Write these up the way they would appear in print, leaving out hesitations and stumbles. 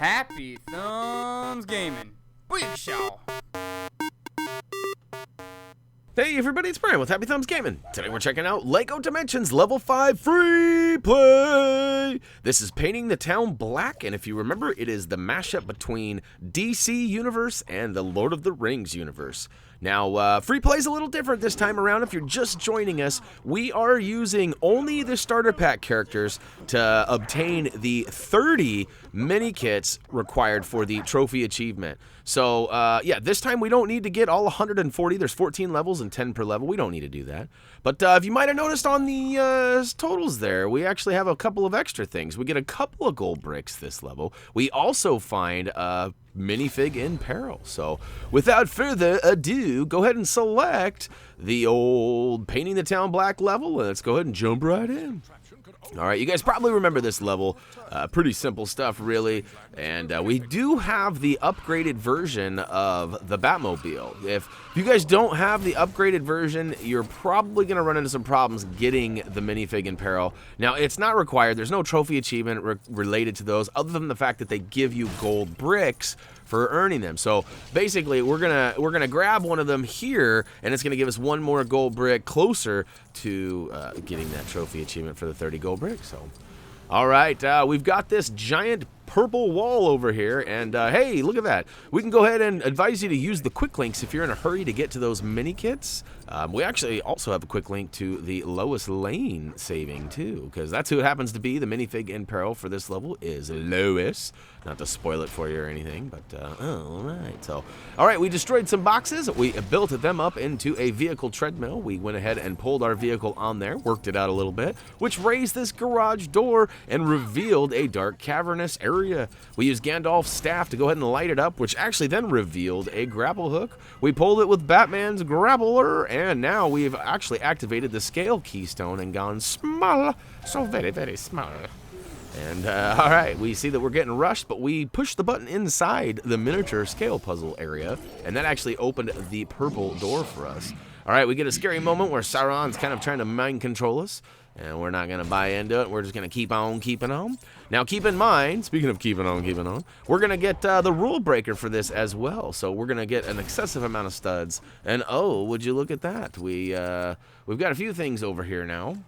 HappyThumbsGaming. Big show. Hey everybody, it's Brian with Happy Thumbs Gaming. Today we're checking out LEGO Dimensions Level 5 Free Play! This is painting the town black, and if you remember, it is the mashup between DC Universe and the Lord of the Rings universe. Now, Free Play is a little different this time around. If you're just joining us, we are using only the starter pack characters to obtain the 30 Minikits required for the trophy achievement. So, yeah, this time we don't need to get all 140. There's 14 levels and 10 per level. We don't need to do that. But if you might have noticed on the totals there, we actually have a couple of extra things. We get a couple of gold bricks this level. We also find Minifig in Peril. So, without further ado, go ahead and select the old Painting the Town Black level, and let's go ahead and jump right in. Alright, you guys probably remember this level. Pretty simple stuff, really. And we do have the upgraded version of the Batmobile. If you guys don't have the upgraded version, you're probably going to run into some problems getting the Minifig in Peril. Now, it's not required. There's no trophy achievement related to those, other than the fact that they give you gold bricks for earning them. So basically, we're gonna grab one of them here, and it's gonna give us one more gold brick closer to getting that trophy achievement for the 30 gold bricks. So, all right, we've got this giant purple wall over here, and hey, look at that. We can go ahead and advise you to use the quick links if you're in a hurry to get to those mini kits. We actually also have a quick link to the Lois Lane saving too, because that's who it happens to be. The Minifig in Peril for this level is Lois. Not to spoil it for you or anything, but all right. So, all right, we destroyed some boxes. We built them up into a vehicle treadmill. We went ahead and pulled our vehicle on there, worked it out a little bit, which raised this garage door and revealed a dark cavernous area. We used Gandalf's staff to go ahead and light it up, which actually then revealed a grapple hook. We pulled it with Batman's grappler, and now we've actually activated the scale keystone and gone small, so very, very small. And, all right, we see that we're getting rushed, but we pushed the button inside the miniature scale puzzle area, and that actually opened the purple door for us. All right, we get a scary moment where Sauron's kind of trying to mind control us, and we're not going to buy into it. We're just going to keep on keeping on. Now, keep in mind, speaking of keeping on, we're going to get the rule breaker for this as well. So we're going to get an excessive amount of studs. And, oh, would you look at that? We've got a few things over here now.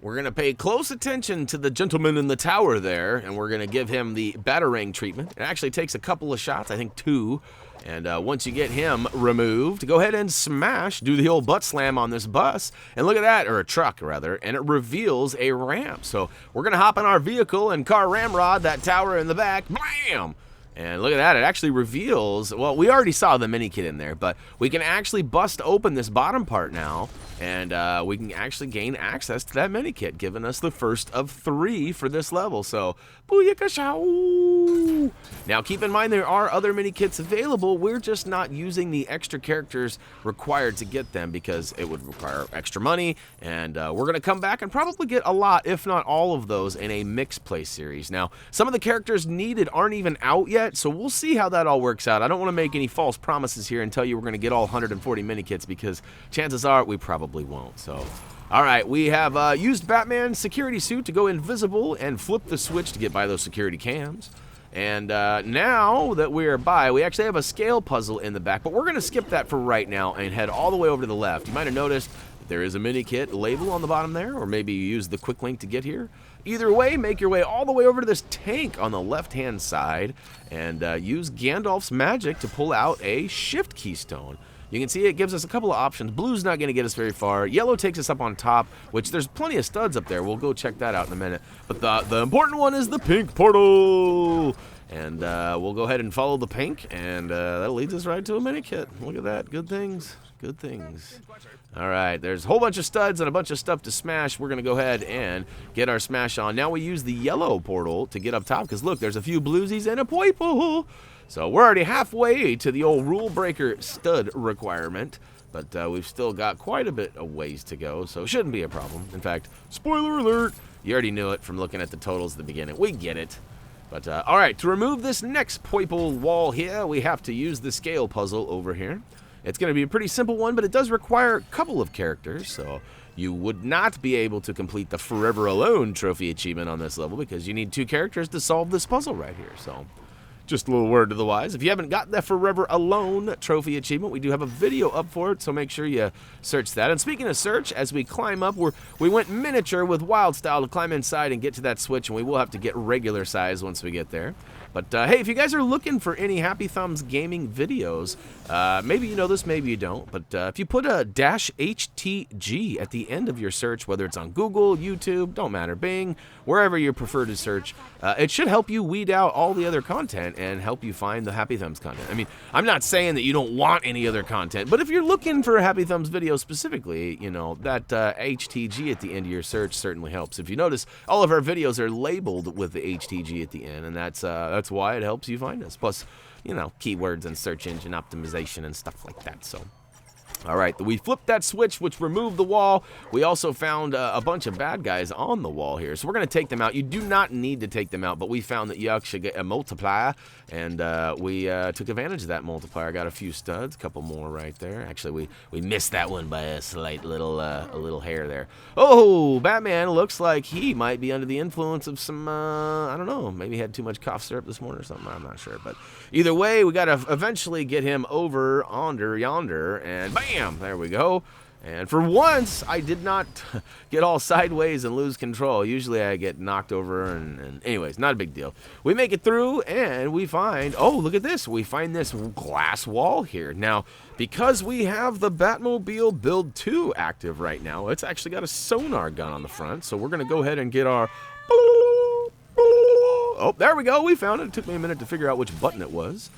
We're going to pay close attention to the gentleman in the tower there, and we're going to give him the batarang treatment. It actually takes a couple of shots, I think 2. And once you get him removed, go ahead and smash, do the old butt slam on this bus. And look at that, or a truck rather, and it reveals a ramp. So we're going to hop in our vehicle and car ramrod that tower in the back. Bam! And look at that, it actually reveals, well, we already saw the mini kit in there, but we can actually bust open this bottom part now, and we can actually gain access to that mini kit, giving us the first of 3 for this level. So, booyakashow! Now, keep in mind there are other mini kits available. We're just not using the extra characters required to get them because it would require extra money, and we're going to come back and probably get a lot, if not all of those, in a mixed play series. Now, some of the characters needed aren't even out yet, so we'll see how that all works out. I don't want to make any false promises here and tell you we're going to get all 140 mini kits because chances are we probably won't. So, all right, we have used Batman's security suit to go invisible and flip the switch to get by those security cams. And now that we're by, we actually have a scale puzzle in the back, but we're going to skip that for right now and head all the way over to the left. You might have noticed there is a mini kit label on the bottom there, or maybe you use the quick link to get here. Either way, make your way all the way over to this tank on the left-hand side and use Gandalf's magic to pull out a shift keystone. You can see it gives us a couple of options. Blue's not going to get us very far. Yellow takes us up on top, which there's plenty of studs up there. We'll go check that out in a minute. But the important one is the pink portal. And we'll go ahead and follow the pink, and that leads us right to a mini kit. Look at that. Good things. Good things. All right, there's a whole bunch of studs and a bunch of stuff to smash. We're going to go ahead and get our smash on. Now we use the yellow portal to get up top, because look, there's a few bluesies and a purple. So we're already halfway to the old rule breaker stud requirement, but we've still got quite a bit of ways to go, so it shouldn't be a problem. In fact, spoiler alert, you already knew it from looking at the totals at the beginning. We get it. But, all right, to remove this next purple wall here, we have to use the scale puzzle over here. It's going to be a pretty simple one, but it does require a couple of characters, so you would not be able to complete the Forever Alone trophy achievement on this level because you need 2 characters to solve this puzzle right here. So, Just a little word to the wise. If you haven't got the Forever Alone trophy achievement, we do have a video up for it, so make sure you search that. And speaking of search, as we climb up, we went miniature with wild style to climb inside and get to that switch, and we will have to get regular size once we get there. But hey, if you guys are looking for any Happy Thumbs Gaming videos, maybe you know this, maybe you don't, but if you put a -HTG at the end of your search, whether it's on Google, YouTube, don't matter, Bing, wherever you prefer to search, it should help you weed out all the other content and help you find the Happy Thumbs content. I mean, I'm not saying that you don't want any other content, but if you're looking for a Happy Thumbs video specifically, you know, that HTG at the end of your search certainly helps. If you notice, all of our videos are labeled with the HTG at the end, and that's why it helps you find us. Plus, you know, keywords and search engine optimization and stuff like that. So, all right, we flipped that switch, which removed the wall. We also found a bunch of bad guys on the wall here, so we're going to take them out. You do not need to take them out, but we found that you actually get a multiplier, and we took advantage of that multiplier. Got a few studs, a couple more right there. Actually, we missed that one by a slight little hair there. Oh, Batman looks like he might be under the influence of some, I don't know, maybe he had too much cough syrup this morning or something. I'm not sure, but either way, we got to eventually get him over under yonder, and bam, there we go. And for once, I did not get all sideways and lose control. Usually I get knocked over, and anyways, not a big deal. We make it through, and we find, oh, look at this. We find this glass wall here. Now, because we have the Batmobile Build 2 active right now, it's actually got a sonar gun on the front, so we're going to go ahead and get our... Oh, there we go. We found it. It took me a minute to figure out which button it was.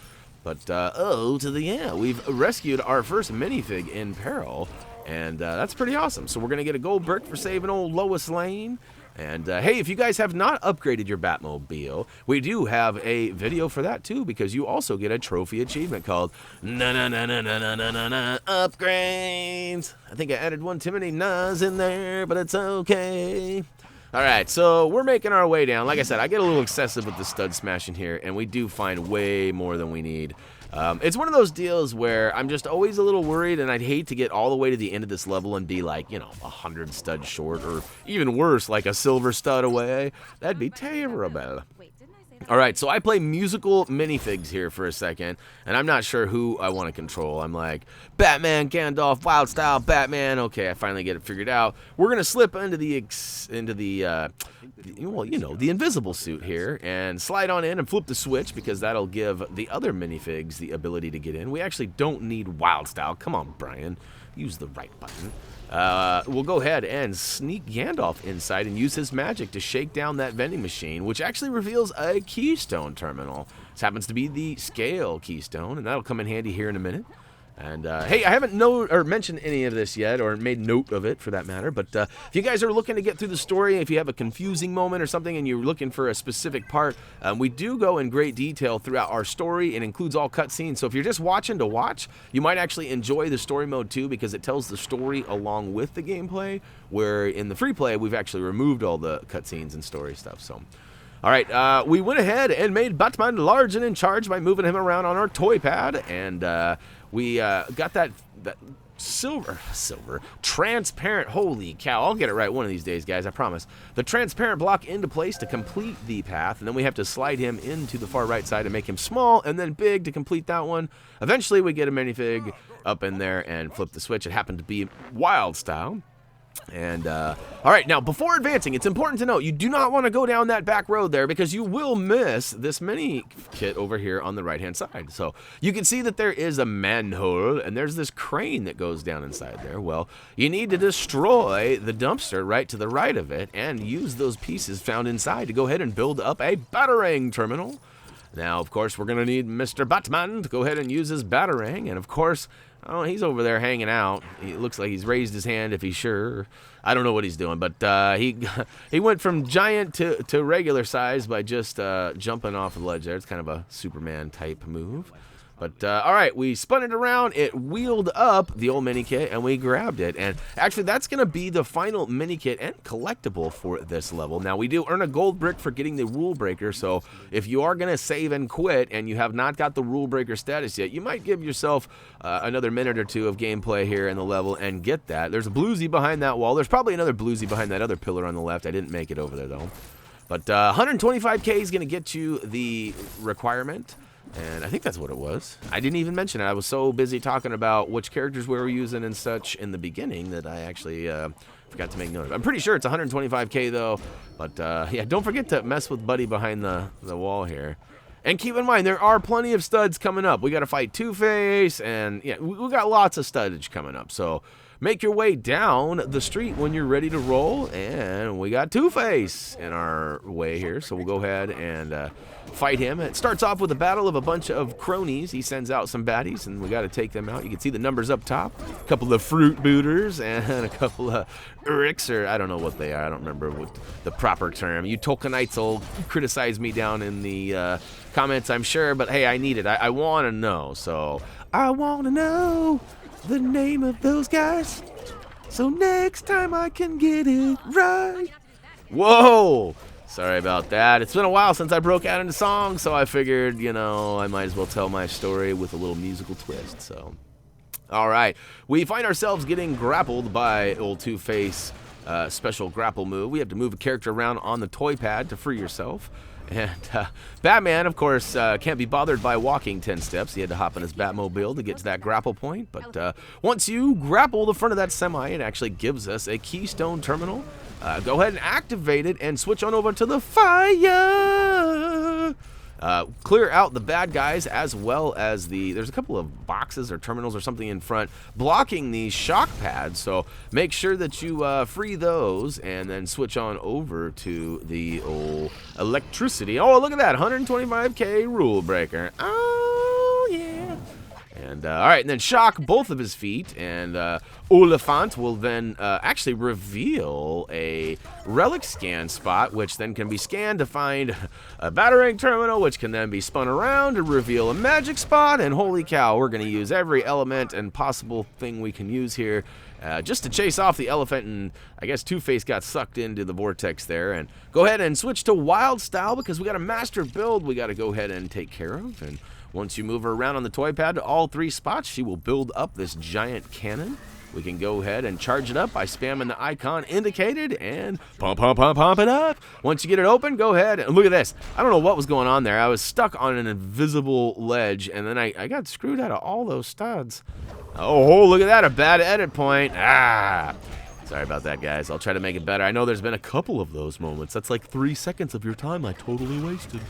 But, yeah, we've rescued our first minifig in Peril, and that's pretty awesome. So we're going to get a gold brick for saving old Lois Lane. And, hey, if you guys have not upgraded your Batmobile, we do have a video for that, too, because you also get a trophy achievement called Upgrades. I think I added one too many nas in there, but it's okay. All right, so we're making our way down. Like I said, I get a little excessive with the stud smashing here, and we do find way more than we need. It's one of those deals where I'm just always a little worried, and I'd hate to get all the way to the end of this level and be like, you know, 100 studs short, or even worse, like a silver stud away. That'd be terrible. All right, so I play musical minifigs here for a second, and I'm not sure who I want to control. I'm like, Batman, Gandalf, Wild Style, Batman. Okay, I finally get it figured out. We're gonna slip into the well, you know, the invisible suit here, and slide on in and flip the switch, because that'll give the other minifigs the ability to get in. We actually don't need Wild Style. Come on, Brian, use the right button. We'll go ahead and sneak Gandalf inside and use his magic to shake down that vending machine, which actually reveals a keystone terminal. This happens to be the scale keystone, and that'll come in handy here in a minute. And, hey, I haven't mentioned any of this yet, or made note of it for that matter, but if you guys are looking to get through the story, if you have a confusing moment or something and you're looking for a specific part, we do go in great detail throughout our story. It includes all cutscenes, so if you're just watching to watch, you might actually enjoy the story mode too, because it tells the story along with the gameplay, where in the free play, we've actually removed all the cutscenes and story stuff, so... All right, we went ahead and made Batman large and in charge by moving him around on our toy pad, and we got that silver, transparent, holy cow, I'll get it right one of these days, guys, I promise. The transparent block into place to complete the path, and then we have to slide him into the far right side and make him small and then big to complete that one. Eventually, we get a minifig up in there and flip the switch. It happened to be Wild Style. And, all right, now, before advancing, it's important to note, you do not want to go down that back road there, because you will miss this mini kit over here on the right-hand side. So, you can see that there is a manhole, and there's this crane that goes down inside there. Well, you need to destroy the dumpster right to the right of it, and use those pieces found inside to go ahead and build up a batarang terminal. Now, of course, we're going to need Mr. Batman to go ahead and use his batarang, and, of course... Oh, he's over there hanging out. He looks like he's raised his hand if he's sure. I don't know what he's doing, but he went from giant to regular size by just jumping off the ledge there. It's kind of a Superman type move. But, all right, we spun it around, it wheeled up the old Minikit, and we grabbed it. And actually, that's going to be the final Minikit and collectible for this level. Now, we do earn a gold brick for getting the rule breaker, so if you are going to save and quit and you have not got the rule breaker status yet, you might give yourself another minute or two of gameplay here in the level and get that. There's a bluesy behind that wall. There's probably another bluesy behind that other pillar on the left. I didn't make it over there, though. But 125K is going to get you the requirement. And I think that's what it was. I didn't even mention it. I was so busy talking about which characters we were using and such in the beginning that I actually forgot to make note of it. I'm pretty sure it's 125K though. But yeah, don't forget to mess with Buddy behind the wall here. And keep in mind, there are plenty of studs coming up. We got to fight Two-Face, and yeah, we got lots of studdage coming up. So make your way down the street when you're ready to roll. And we got Two-Face in our way here, so we'll go ahead and fight him. It starts off with a battle of a bunch of cronies. He sends out some baddies, and we got to take them out. You can see the numbers up top. A couple of fruit booters and a couple of Urix, or I don't know what they are. I don't remember what the proper term. You Tolkienites will criticize me down in the comments, I'm sure, but hey, I need it. I want to know. So I want to know the name of those guys, so next time I can get it right. Whoa! Sorry about that. It's been a while since I broke out into song, so I figured, you know, I might as well tell my story with a little musical twist. So, all right. We find ourselves getting grappled by old Two-Face special grapple move. We have to move a character around on the toy pad to free yourself. And Batman, of course, can't be bothered by walking 10 steps. He had to hop in his Batmobile to get to that grapple point. But once you grapple the front of that semi, it actually gives us a keystone terminal. Go ahead and activate it and switch on over to the fire. Clear out the bad guys as well as there's a couple of boxes or terminals or something in front blocking these shock pads, so make sure that you free those and then switch on over to the old electricity. Oh, look at that, 125K rule breaker. Oh yeah. And all right, and then shock both of his feet, and Oliphant will then actually reveal a relic scan spot, which then can be scanned to find a battering terminal, which can then be spun around to reveal a magic spot. And holy cow, we're going to use every element and possible thing we can use here just to chase off the elephant. And I guess Two-Face got sucked into the vortex there. And go ahead and switch to wild style because we got a master build we got to go ahead and take care of. And once you move her around on the toy pad to all 3 spots, she will build up this giant cannon. We can go ahead and charge it up by spamming the icon indicated and pump it up. Once you get it open, go ahead and look at this. I don't know what was going on there. I was stuck on an invisible ledge, and then I got screwed out of all those studs. Oh, look at that, a bad edit point. Sorry about that, guys. I'll try to make it better. I know there's been a couple of those moments. That's like 3 seconds of your time I totally wasted.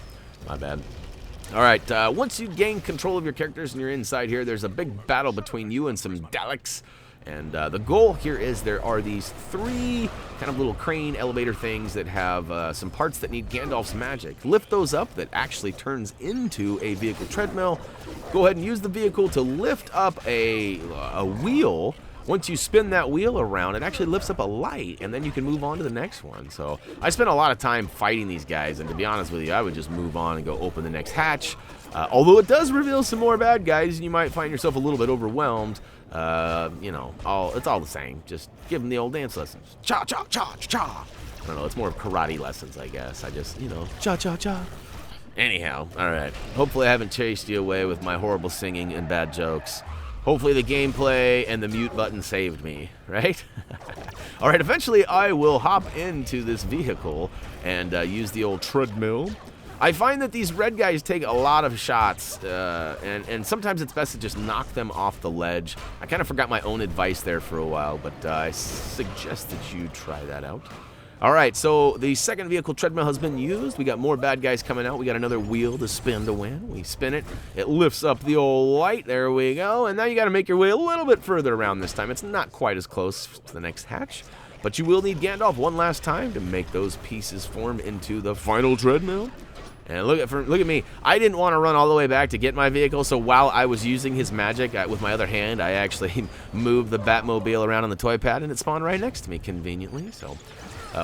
My bad. All right, once you gain control of your characters and you're inside here, there's a big battle between you and some Daleks. And the goal here is there are these 3 kind of little crane elevator things that have some parts that need Gandalf's magic. Lift those up, that actually turns into a vehicle treadmill. Go ahead and use the vehicle to lift up a wheel. Once you spin that wheel around, it actually lifts up a light, and then you can move on to the next one. So I spent a lot of time fighting these guys, and to be honest with you, I would just move on and go open the next hatch. Although it does reveal some more bad guys, and you might find yourself a little bit overwhelmed. You know, it's all the same. Just give them the old dance lessons. Cha, cha, cha, cha. I don't know, it's more of karate lessons, I guess. I just, you know, cha, cha, cha. Anyhow, all right. Hopefully I haven't chased you away with my horrible singing and bad jokes. Hopefully the gameplay and the mute button saved me, right? All right, eventually I will hop into this vehicle and use the old treadmill. I find that these red guys take a lot of shots, and sometimes it's best to just knock them off the ledge. I kind of forgot my own advice there for a while, but I suggest that you try that out. All right, so the second vehicle treadmill has been used. We got more bad guys coming out. We got another wheel to spin to win. We spin it. It lifts up the old light. There we go. And now you got to make your way a little bit further around this time. It's not quite as close to the next hatch, but you will need Gandalf one last time to make those pieces form into the final treadmill. And look at me. I didn't want to run all the way back to get my vehicle, so while I was using his magic with my other hand, I actually moved the Batmobile around on the toy pad, and it spawned right next to me conveniently. So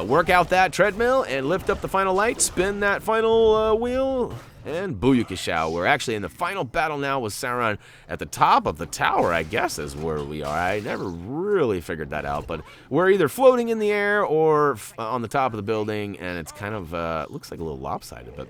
work out that treadmill and lift up the final light, spin that final wheel, and booyakashow. We're actually in the final battle now with Sauron at the top of the tower, I guess is where we are. I never really figured that out, but we're either floating in the air or on the top of the building, and it's kind of looks like a little lopsided, but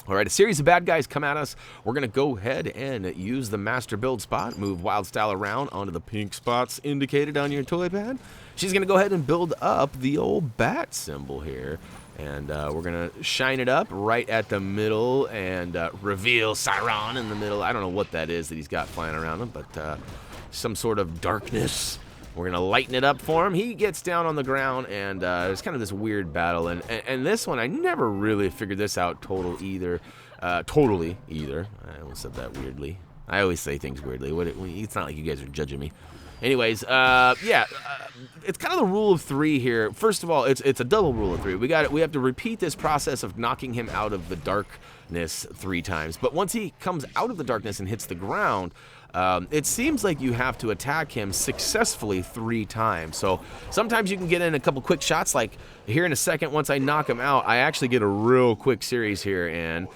all right, a series of bad guys come at us. We're going to go ahead and use the master build spot, move Wild Style around onto the pink spots indicated on your toy pad. She's going to go ahead and build up the old bat symbol here. And we're going to shine it up right at the middle and reveal Sauron in the middle. I don't know what that is that he's got flying around him, but some sort of darkness. We're going to lighten it up for him. He gets down on the ground, and there's kind of this weird battle. And this one, I never really figured this out totally either. I almost said that weirdly. I always say things weirdly. It's not like you guys are judging me. Anyways, it's kind of the rule of 3 here. First of all, it's a double rule of 3. We have to repeat this process of knocking him out of the darkness 3 times. But once he comes out of the darkness and hits the ground, it seems like you have to attack him successfully 3 times. So sometimes you can get in a couple quick shots. Like here in a second, once I knock him out, I actually get a real quick series here and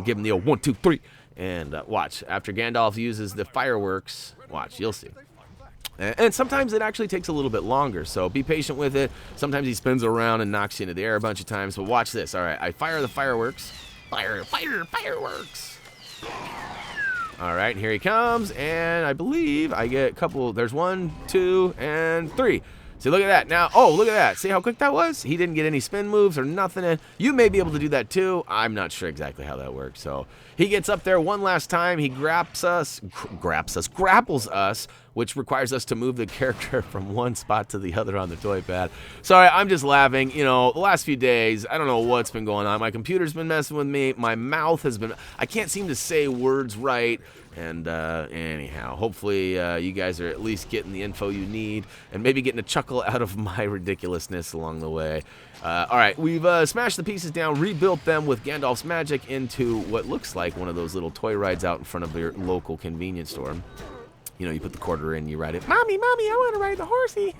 give him the old 1, 2, 3. And watch, after Gandalf uses the fireworks, watch, you'll see. And sometimes it actually takes a little bit longer, so be patient with it. Sometimes he spins around and knocks you into the air a bunch of times, but watch this. All right, I fire the fireworks. Fireworks. All right, here he comes, and I believe I get a couple. There's 1, 2, and 3. See, look at that. Now, oh, look at that. See how quick that was? He didn't get any spin moves or nothing. And you may be able to do that too. I'm not sure exactly how that works. So he gets up there one last time. He grapples us, which requires us to move the character from one spot to the other on the toy pad. Sorry, I'm just laughing. You know, the last few days, I don't know what's been going on. My computer's been messing with me. My mouth has been, I can't seem to say words right. And anyhow, hopefully you guys are at least getting the info you need and maybe getting a chuckle out of my ridiculousness along the way. All right, we've smashed the pieces down, rebuilt them with Gandalf's magic into what looks like one of those little toy rides out in front of your local convenience store. You know, you put the quarter in, you ride it. Mommy, I want to ride the horsey.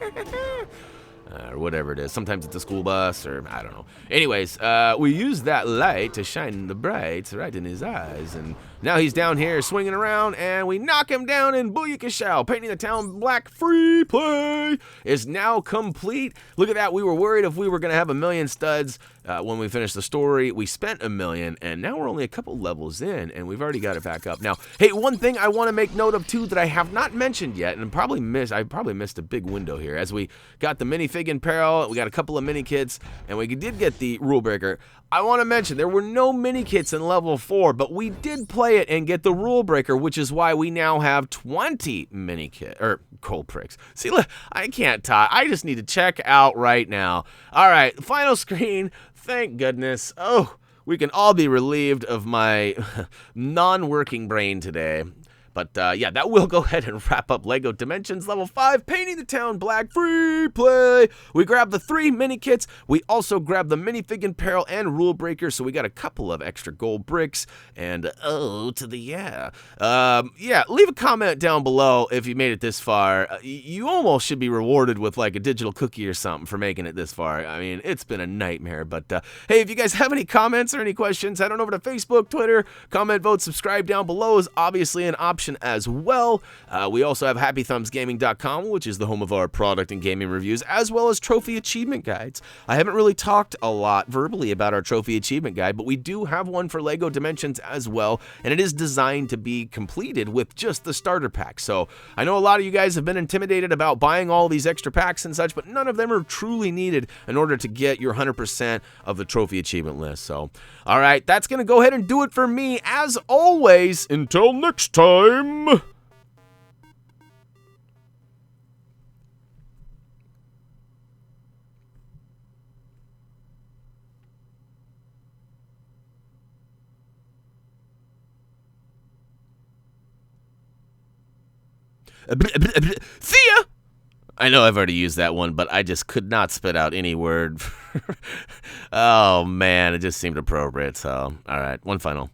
Or whatever it is. Sometimes it's a school bus, or I don't know. Anyways, we use that light to shine the brights right in his eyes, and now he's down here swinging around, and we knock him down in booyakashow. Painting the town black free play is now complete. Look at that. We were worried if we were going to have 1 million studs when we finished the story. We spent 1 million, and now we're only a couple levels in, and we've already got it back up. Now, hey, one thing I want to make note of, too, that I have not mentioned yet, and I probably missed a big window here, as we got the Minifig and Peril, we got a couple of Minikits, and we did get the rule breaker. I want to mention there were no Minikits in level 4, but we did play it and get the rule breaker, which is why we now have 20 Minikit or cold pricks. See, look, I can't talk. I just need to check out right now. All right, final screen. Thank goodness. Oh, we can all be relieved of my non-working brain today. But, yeah, that will go ahead and wrap up LEGO Dimensions Level 5, Painting the Town Black Free Play. We grabbed the 3 Minikits. We also grabbed the Minifig and Peril and Rule Breaker, so we got a couple of extra gold bricks. And, oh, to the yeah. Yeah, leave a comment down below if you made it this far. You almost should be rewarded with, like, a digital cookie or something for making it this far. I mean, it's been a nightmare. But, hey, if you guys have any comments or any questions, head on over to Facebook, Twitter, comment, vote, subscribe down below is obviously an option as well. We also have HappyThumbsGaming.com, which is the home of our product and gaming reviews, as well as trophy achievement guides. I haven't really talked a lot verbally about our trophy achievement guide, but we do have one for LEGO Dimensions as well, and it is designed to be completed with just the starter pack. So I know a lot of you guys have been intimidated about buying all these extra packs and such, but none of them are truly needed in order to get your 100% of the trophy achievement list. So, all right, that's going to go ahead and do it for me. As always, until next time. See ya! I know I've already used that one, but I just could not spit out any word. Oh, man, it just seemed appropriate. So, all right, one final.